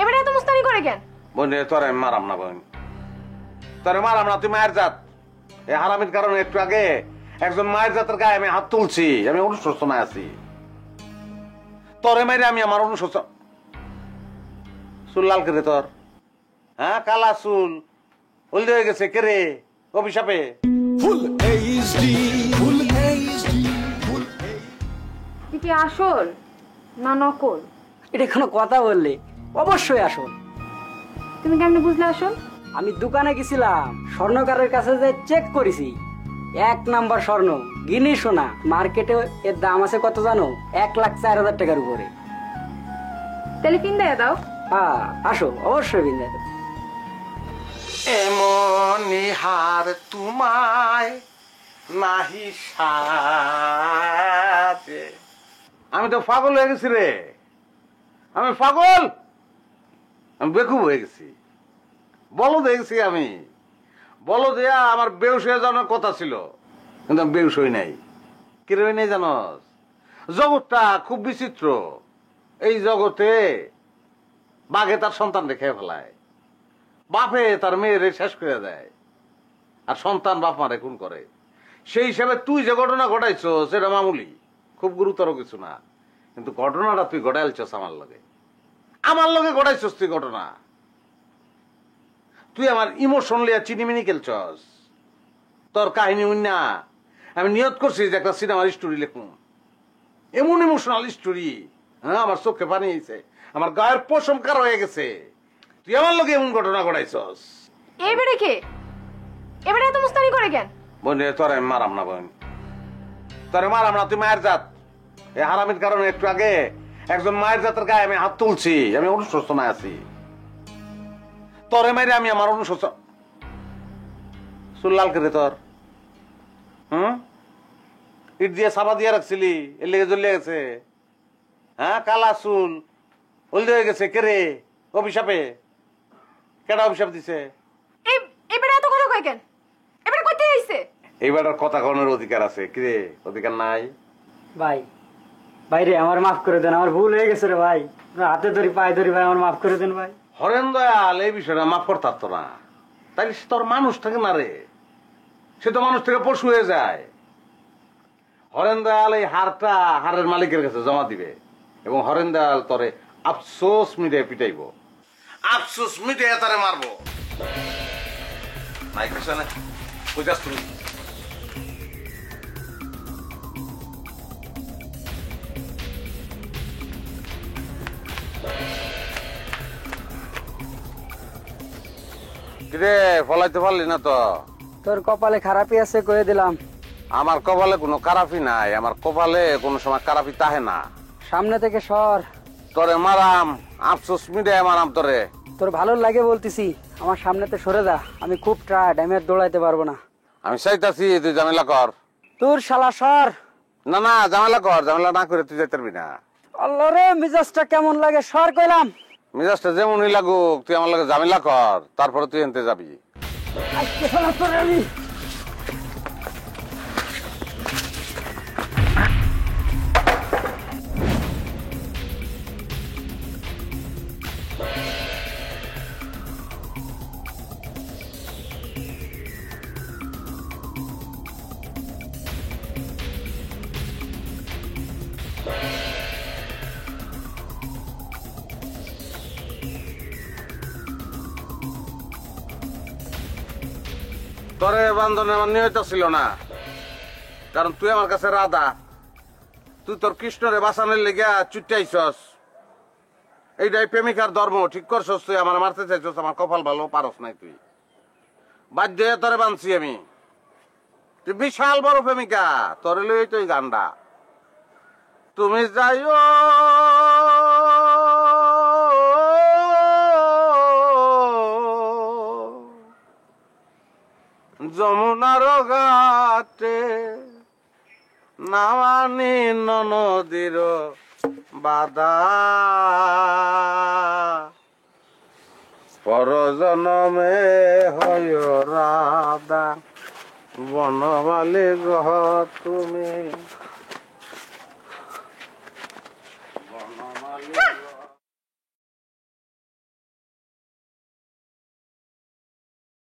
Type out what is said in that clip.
এবারে এত মুস্তানি করে কেন? বোন তোর আমি মারাম না বোন, তোর মারাম না, তুই মায়ের জাত। এই হারামির কারণে একটু আগে একজন মায়ের জাতের গায়ে আমি হাত তুলছি, আমি অনুশোচনায় আছি। তোরে মাইরে আমি আমার অনুশোচন। চুল লাল করে তোর, হ্যাঁ কালা চুল হলদে হয়ে গেছে কে রে? অভিশাপে। কি আসল না নকল? এটা কোনো কথা বললে? অবশ্যই আসল। তুমি কেমনে বুঝলে আসল? আমি দোকানে গেছিলাম, স্বর্ণকারের কাছে যে চেক করেছি, 1 নাম্বার স্বর্ণ, গিনি সোনা। মার্কেটে এর দাম আছে কত জানো? 1,04,000 টাকার উপরে। তাহলে কিন দেয়া দাও। হ্যাঁ আসো, অবশ্যই কিন দেয়া দাও। এমন নিহার তোমায় নাহি সাজে। আমি তো পাগল হয়ে গেছি রে, আমি পাগল, আমি বেকুব হয়ে গেছি, বলদ হয়ে গেছি আমি। বলদ দেয়া আমার বেউস হয়ে যাওয়ার কথা ছিল, কিন্তু আমি বেউস হই নাই। কি রই নাই জানস? জগৎটা খুব বিচিত্র। এই জগতে বাঘে তার সন্তান রেখে ফেলায়, বাপে তার মেয়েরে শেষ করে দেয়, আর সন্তান বাপ মারে খুন করে। সেই হিসাবে তুই যে ঘটনা ঘটাইছ সেটা মামুলি, খুব গুরুতর কিছু না, কিন্তু ঘটনাটা তুই ঘটাইলছস আমার লগে ঘটাইছস তুই ঘটনা। তুই আমার ইমোশন লিয়া চিনিমিনি খেলছস। তোর কাহিনী উন্না আমি নিয়ত করছি যে একটা সিনেমার স্টোরি লিখুন, এমন ইমোশনাল স্টোরি। হ্যাঁ, আমার চোখে পানি হয়েছে, আমার গায়ের পশম কার হয়ে গেছে। তুই আমার লগে এমন ঘটনা ঘটাইছস। এবারে কে? এবারে এত মুস্তানি করে কেন? বোন তোর আমি মারাম না বোন, তোর মারাম না, তুই মায়ের জাত। এই হারামির কারণে একটু আগে একজন মায়ের জাতের গায়ে আমি হাত তুলছি, আমি অনুশোচনায় আছি। তোরে মাইরে আমি আমার অনুশোচন। চুল লাল করে তোর, ইট দিয়ে সাবা দিয়ে রাখছিলি, এর লেগে জ্বলিয়ে গেছে। হ্যাঁ কালা চুল হলদে হয়ে গেছে কে রে? অভিশাপে। কেডা অভিশাপ দিছে? এবারে এত কথা কয় কেন? এবারে কইতে আইছে? এইবার কথা কনের অধিকার আছে কি রে? অধিকার নাই? ভাই ভাইরে আমার মাফ করে দেন, আমার ভুল হয়ে গেছে রে ভাই। হাতে ধরি পায়ে ধরি ভাই, আমার মাফ করে দেন ভাই। হরেন দয়াল এই বিষয়টা মাফ করতে পারতো না, তাইলে সে তোর মানুষ থাকে না রে, সে তো মানুষ থেকে পশু হয়ে যায়। হরেন দয়াল এই হারটা হারের মালিকের কাছে জমা দিবে, এবং হরেন দয়াল তোরে আফসোস মিটে পিটাইব, আফসোস মিটে তারে মারবো। নাই কিছু না, কই যাস তুমি? কিরে ফলাইতে পারলি না তো? তোর কপালে খারাপই আছে কয়ে দিলাম। আমার কপালে কোনো খারাপই নাই, আমার কপালে কোনো সময় খারাপই তাহে না। সামনে থেকে সর। তোরে মারাম, আফসোস মিটাই মারাম তোরে। তোর ভালো লাগে বলতেছি, আমার সামনেতে সরে যা, আমি খুব টায়ার্ড, আমি আর দৌড়াইতে পারবো না। আমি চাইতাছি তুই ঝামেলা কর। তোর শালা সর। না না ঝামেলা কর, ঝামেলা না করে তুই যাইতে পারবি না। আল্লাহ রে মিজাজটা কেমন লাগে, সর কইলাম। মিজাজটা যেমনই লাগুক তুই আমার লগে ঝামেলা কর, তারপরে তুই এনতে যাবি। আজকে শালা তোরে আমি তোরে বান্ধনে আমার নিয়ত ছিল না, কারণ তুই আমার কাছে রাধা, তুই তোর কৃষ্ণরে বাঁচানোর লেগে চুটাইছস। এইটাই প্রেমিকার ধর্ম, ঠিক করছস। তুই আমার মারতে চাইছস, আমার কপাল ভালো, পারস নাই তুই, বাধ্য হয়ে তোরে বানছি আমি। তুই বিশাল বড় প্রেমিকা, তোরে লই তুই গান্ডা। তুমি যাইও যমুনার ঘাটে, নামানি নদীর বাদা, পরজনমে হয় রাধা, বনমালী গ্রহ তুমি।